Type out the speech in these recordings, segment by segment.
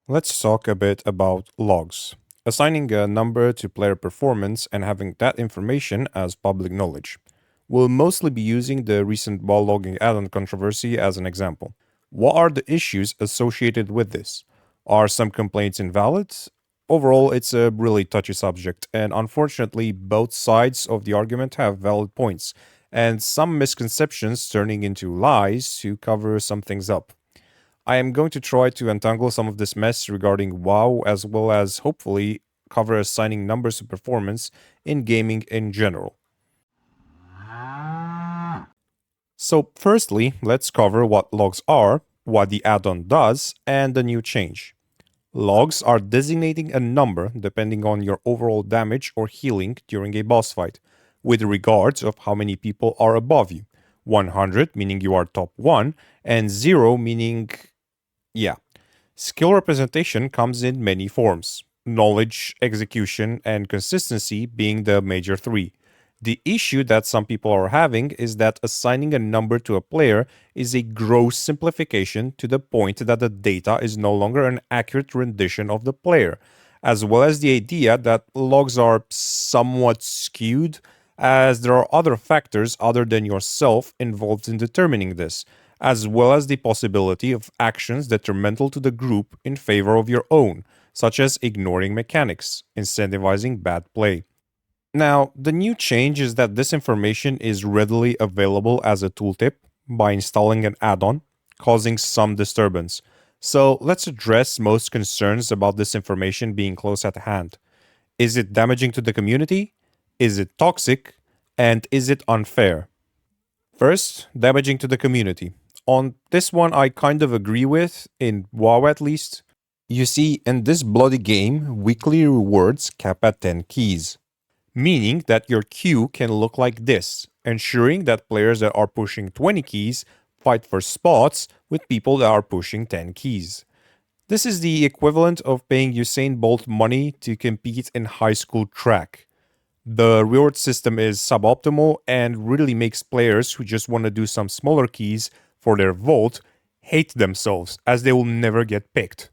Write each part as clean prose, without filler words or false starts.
Let's talk a bit about logs. Assigning a number to player performance and having that information as public knowledge. We'll mostly be using the recent ball logging add-on controversy as an example. What are the issues associated with this? Are some complaints invalid? Overall, it's a really touchy subject, and unfortunately, both sides of the argument have valid points, and some misconceptions turning into lies to cover some things up. I am going to try to untangle some of this mess regarding WoW as well as hopefully cover assigning numbers to performance in gaming in general. So, firstly, let's cover what logs are, what the add on does, and the new change. Logs are designating a number depending on your overall damage or healing during a boss fight, with regards of how many people are above you. 100 meaning you are top 1, and 0 meaning yeah. Skill representation comes in many forms, knowledge, execution, and consistency being the major three. The issue that some people are having is that assigning a number to a player is a gross simplification to the point that the data is no longer an accurate rendition of the player, as well as the idea that logs are somewhat skewed, as there are other factors other than yourself involved in determining this, as well as the possibility of actions detrimental to the group in favor of your own, such as ignoring mechanics, incentivizing bad play. Now, the new change is that this information is readily available as a tooltip by installing an add on, causing some disturbance. So, let's address most concerns about this information being close at hand. Is it damaging to the community? Is it toxic? And is it unfair? First, damaging to the community. On this one, I kind of agree with, in WoW at least. You see, in this bloody game, weekly rewards cap at 10 keys, meaning that your queue can look like this, ensuring that players that are pushing 20 keys fight for spots with people that are pushing 10 keys. This is the equivalent of paying Usain Bolt money to compete in high school track. The reward system is suboptimal and really makes players who just want to do some smaller keys for their vault hate themselves as they will never get picked.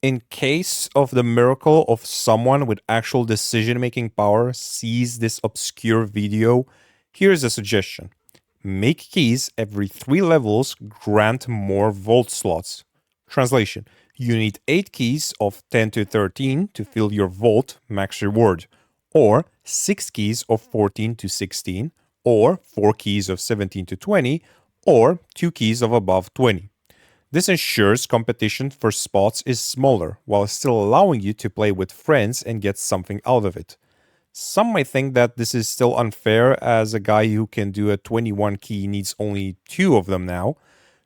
In case of the miracle of someone with actual decision making power sees this obscure video, here's a suggestion. Make keys every 3 levels grant more vault slots. Translation: you need 8 keys of 10 to 13 to fill your vault max reward, or 6 keys of 14 to 16, or 4 keys of 17 to 20, or 2 keys of above 20. This ensures competition for spots is smaller, while still allowing you to play with friends and get something out of it. Some might think that this is still unfair, as a guy who can do a 21 key needs only 2 of them now,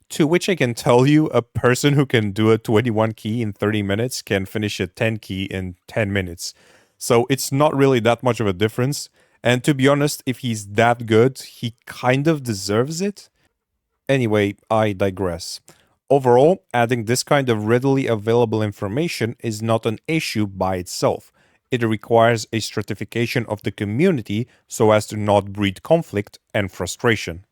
to which I can tell you a person who can do a 21 key in 30 minutes can finish a 10 key in 10 minutes. So it's not really that much of a difference. And to be honest, if he's that good, he kind of deserves it. Anyway, I digress. Overall, adding this kind of readily available information is not an issue by itself. It requires a stratification of the community so as to not breed conflict and frustration.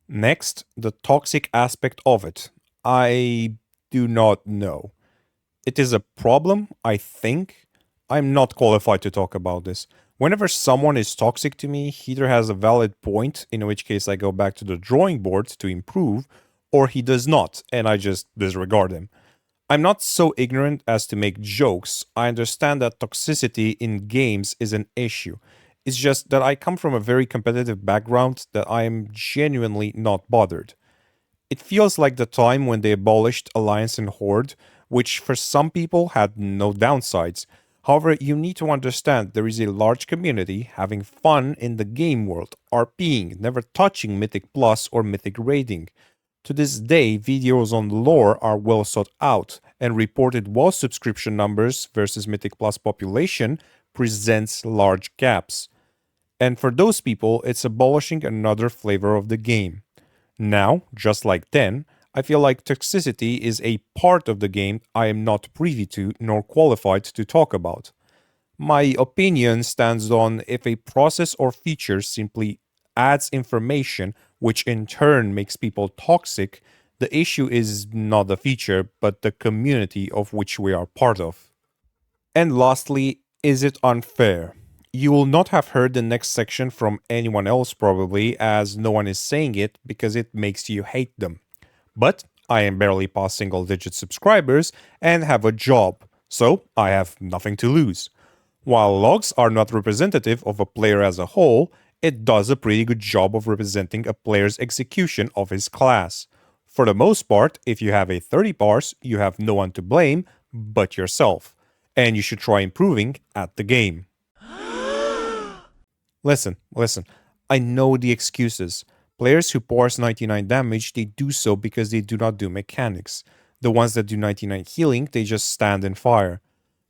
Next, the toxic aspect of it. I do not know. It is a problem, I think. I'm not qualified to talk about this. Whenever someone is toxic to me, he either has a valid point, in which case I go back to the drawing board to improve, or he does not, and I just disregard him. I'm not so ignorant as to make jokes. I understand that toxicity in games is an issue. It's just that I come from a very competitive background that I am genuinely not bothered. It feels like the time when they abolished Alliance and Horde, which for some people had no downsides. However, you need to understand there is a large community having fun in the game world, RPing, never touching Mythic Plus or Mythic Raiding. To this day, videos on lore are well sought out, and reported WoW subscription numbers versus Mythic Plus population presents large gaps. And for those people, it's abolishing another flavor of the game. Now, just like then, I feel like toxicity is a part of the game I am not privy to nor qualified to talk about. My opinion stands on if a process or feature simply adds information which in turn makes people toxic, The issue is not the feature, but the community of which we are part of. And lastly, is it unfair? You will not have heard the next section from anyone else probably, as no one is saying it because it makes you hate them. But I am barely past single digit subscribers and have a job, so I have nothing to lose. While logs are not representative of a player as a whole, it does a pretty good job of representing a player's execution of his class. For the most part, if you have a 30 parse, you have no one to blame but yourself, and you should try improving at the game. Listen, I know the excuses. Players who parse 99 damage, they do so because they do not do mechanics. The ones that do 99 healing, they just stand and fire.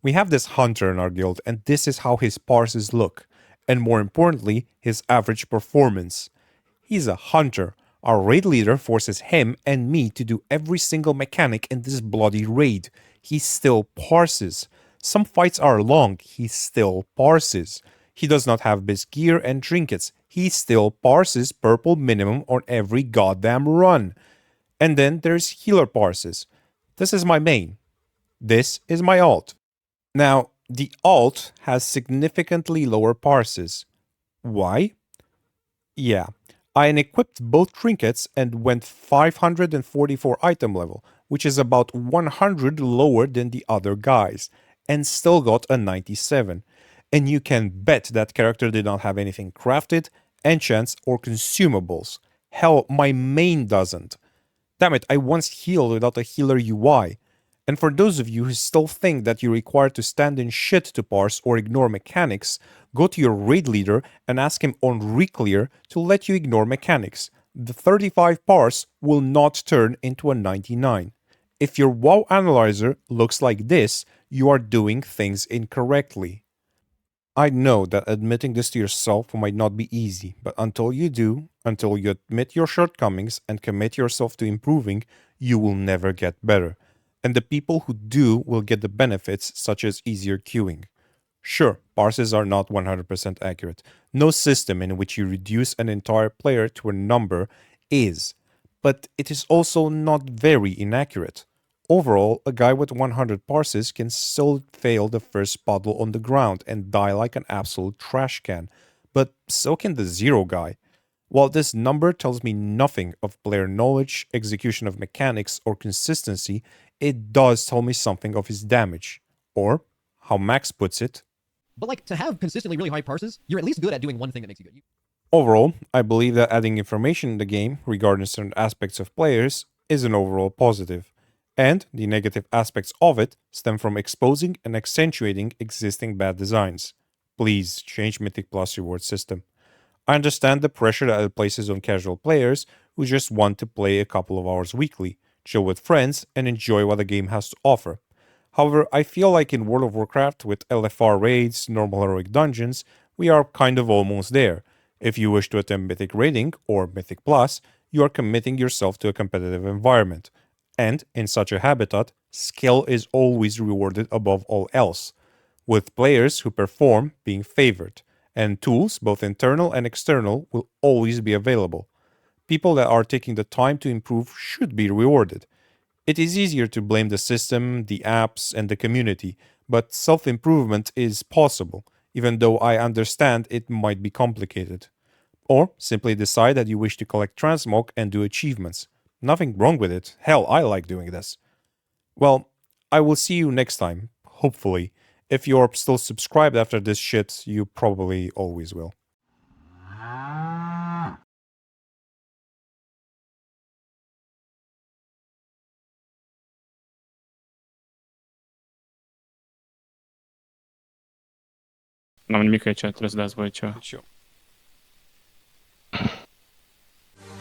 We have this hunter in our guild, and this is how his parses look, and more importantly, his average performance. He's a hunter. Our raid leader forces him and me to do every single mechanic in this bloody raid. He still parses. Some fights are long, he still parses. He does not have best gear and trinkets. He still parses purple minimum on every goddamn run. And then there's healer parses. This is my main. This is my alt. Now, the alt has significantly lower parses. Why? Yeah, I unequipped both trinkets and went 544 item level, which is about 100 lower than the other guys, and still got a 97. And you can bet that character did not have anything crafted, enchants, or consumables. Hell, my main doesn't. Damn it, I once healed without a healer UI. And for those of you who still think that you're required to stand in shit to parse or ignore mechanics, go to your raid leader and ask him on reclear to let you ignore mechanics. The 35 parse will not turn into a 99. If your WoW analyzer looks like this, you are doing things incorrectly. I know that admitting this to yourself might not be easy, but until you do, until you admit your shortcomings and commit yourself to improving, you will never get better. And the people who do will get the benefits such as easier queuing. Sure, parses are not 100% accurate. No system in which you reduce an entire player to a number is, but it is also not very inaccurate. Overall, a guy with 100 parses can still fail the first puddle on the ground and die like an absolute trash can, but so can the zero guy. While this number tells me nothing of player knowledge, execution of mechanics, or consistency, it does tell me something of his damage. Or, how Max puts it, but like, to have consistently really high parses, you're at least good at doing one thing that makes you good. Overall, I believe that adding information in the game regarding certain aspects of players is an overall positive. And the negative aspects of it stem from exposing and accentuating existing bad designs. Please change Mythic Plus reward system. I understand the pressure that it places on casual players who just want to play a couple of hours weekly, chill with friends, and enjoy what the game has to offer. However, I feel like in World of Warcraft with LFR raids, normal heroic dungeons, we are kind of almost there. If you wish to attempt Mythic Raiding or Mythic Plus, you are committing yourself to a competitive environment. And in such a habitat, skill is always rewarded above all else, with players who perform being favored, and tools, both internal and external, will always be available. People that are taking the time to improve should be rewarded. It is easier to blame the system, the apps, and the community, but self-improvement is possible, even though I understand it might be complicated. Or simply decide that you wish to collect transmog and do achievements. Nothing wrong with it. Hell, I like doing this. Well, I will see you next time, hopefully. If you're still subscribed after this shit, you probably always will. N-am nimic aici, trebuie să dați voi ceva.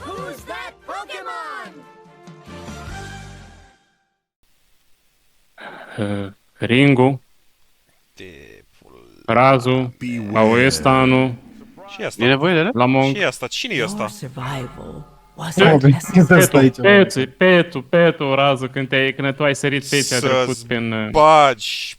Who's that Pokemon? Ringu, Razu, Aoestanu, Și asta. E nevoie de ele? Lamong, Și asta. Cine e asta? Survival wasn't necessary. Petu, Razu, când tu ai sărit pe aici, ai trecut prin... Bagi,